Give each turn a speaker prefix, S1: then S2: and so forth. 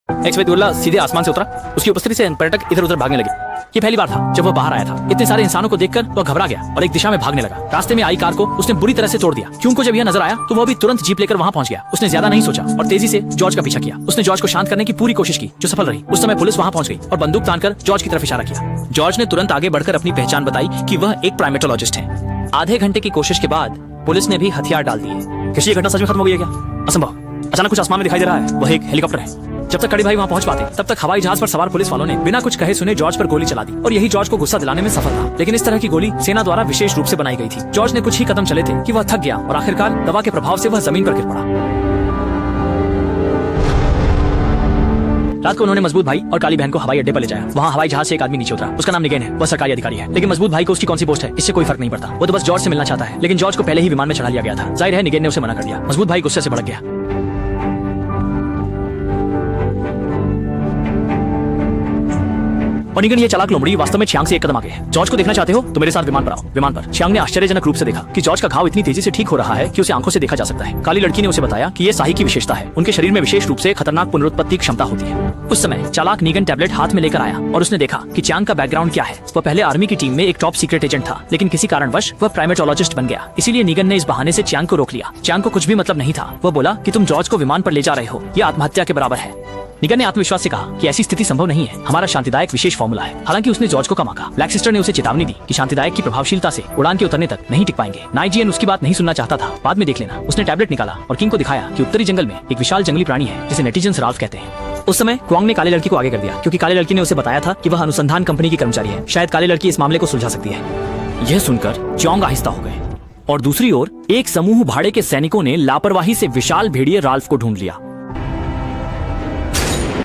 S1: एक्स-वेदुल्ला सीधे आसमान से उतरा। उसकी उपस्थिति से पर्यटक इधर उधर भागने लगे। ये पहली बार था जब वह बाहर आया था। इतने सारे इंसानों को देखकर वह घबरा गया और एक दिशा में भागने लगा। रास्ते में आई कार को उसने बुरी तरह से तोड़ दिया। क्यों को जब यह नजर आया तो वह भी तुरंत जीप लेकर वहां पहुंच गया। उसने ज्यादा नहीं सोचा और तेजी से जॉर्ज का पीछा किया। उसने जॉर्ज को शांत करने की पूरी कोशिश की जो सफल रही। उस समय पुलिस वहां पहुंच गई और बंदूक तानकर जॉर्ज की तरफ इशारा किया। जॉर्ज ने तुरंत आगे बढ़कर अपनी पहचान बताई कि वह एक प्राइमेटोलॉजिस्ट है। आधे घंटे की कोशिश के बाद पुलिस ने भी हथियार डाल दिए। किसी घटना सच में खत्म हो गई है क्या? असंभव। अचानक कुछ आसमान में दिखाई दे रहा है। वह एक हेलीकॉप्टर है। जब तक कड़ी भाई वहां पहुंच पाते तब तक हवाई जहाज पर सवार पुलिस वालों ने बिना कुछ कहे सुने जॉर्ज पर गोली चला दी और यही जॉर्ज को गुस्सा दिलाने में सफल था। लेकिन इस तरह की गोली सेना द्वारा विशेष रूप से बनाई गई थी। जॉर्ज ने कुछ ही कदम चले थे कि वह थक गया और आखिरकार दवा के प्रभाव से वह जमीन पर गिर पड़ा। रात को उन्होंने मजबूत भाई और काली बहन को हवाई अड्डे पर ले जाया। वहाँ हवाई जहाज से एक आदमी नीचे उतरा। उसका नाम निगेन है। वह सरकारी अधिकारी है। लेकिन मजबूत भाई को उसकी कौन सी पोस्ट है इससे कोई फर्क नहीं पड़ता। वो तो बस जॉर्ज से मिलना चाहता है। लेकिन जॉर्ज को पहले ही विमान में चढ़ा लिया गया था। जाहिर है निगेन ने उसे मना कर दिया। मजबूत भाई गुस्से से भड़क गया। और निगन ये चालाक लोमड़ी वास्तव में छियांग से एक कदम आगे है। जॉर्ज को देखना चाहते हो तो मेरे साथ विमान पर आओ। विमान पर छियांग ने आश्चर्यजनक रूप से देखा कि जॉर्ज का घाव इतनी तेजी से ठीक हो रहा है कि उसे आंखों से देखा जा सकता है। काली लड़की ने उसे बताया कि ये शाही की विशेषता है। उनके शरीर में विशेष रूप से खतरनाक पुनरुत्पत्ति क्षमता होती है। उस समय चालाक निगन टैबलेट हाथ में लेकर आया और उसने देखा कि छियांग का बैकग्राउंड क्या है। वह पहले आर्मी की टीम में एक टॉप सीक्रेट एजेंट था, लेकिन किसी कारणवश वह प्राइमेटोलॉजिस्ट बन गया। इसीलिए निगन ने इस बहाने से छियांग को रोक लिया। छियांग को कुछ भी मतलब नहीं था। वह बोला कि तुम जॉर्ज को विमान पर ले जा रहे हो, यह आत्महत्या के बराबर है। निगन ने आत्मविश्वास से कहा कि ऐसी स्थिति संभव नहीं है। हमारा शांतिदायक विशेष फॉर्मूला है। हालांकि उसने जॉर्ज को कम आंका। ब्लैक सिस्टर ने उसे चेतावनी दी कि शांतिदायक की प्रभावशीलता से उड़ान के उतरने तक नहीं टिक पाएंगे। नाइजीएन उसकी बात नहीं सुनना चाहता था। बाद में देख लेना। उसने टैबलेट निकाला और किंग को दिखाया कि उत्तरी जंगल में एक विशाल जंगली प्राणी है जिसे नेटिजन्स राल्फ कहते हैं। उस समय क्वांग ने काले लड़की को आगे कर दिया क्योंकि काले लड़की ने उसे बताया था कि वह अनुसंधान कंपनी की कर्मचारी है। शायद काले लड़की इस मामले को सुलझा सकती है। यह सुनकर च्योंग आहिस्ता हो गए और दूसरी ओर एक समूह भाड़े के सैनिकों ने लापरवाही से विशाल भेड़िए राल्फ को ढूंढ लिया।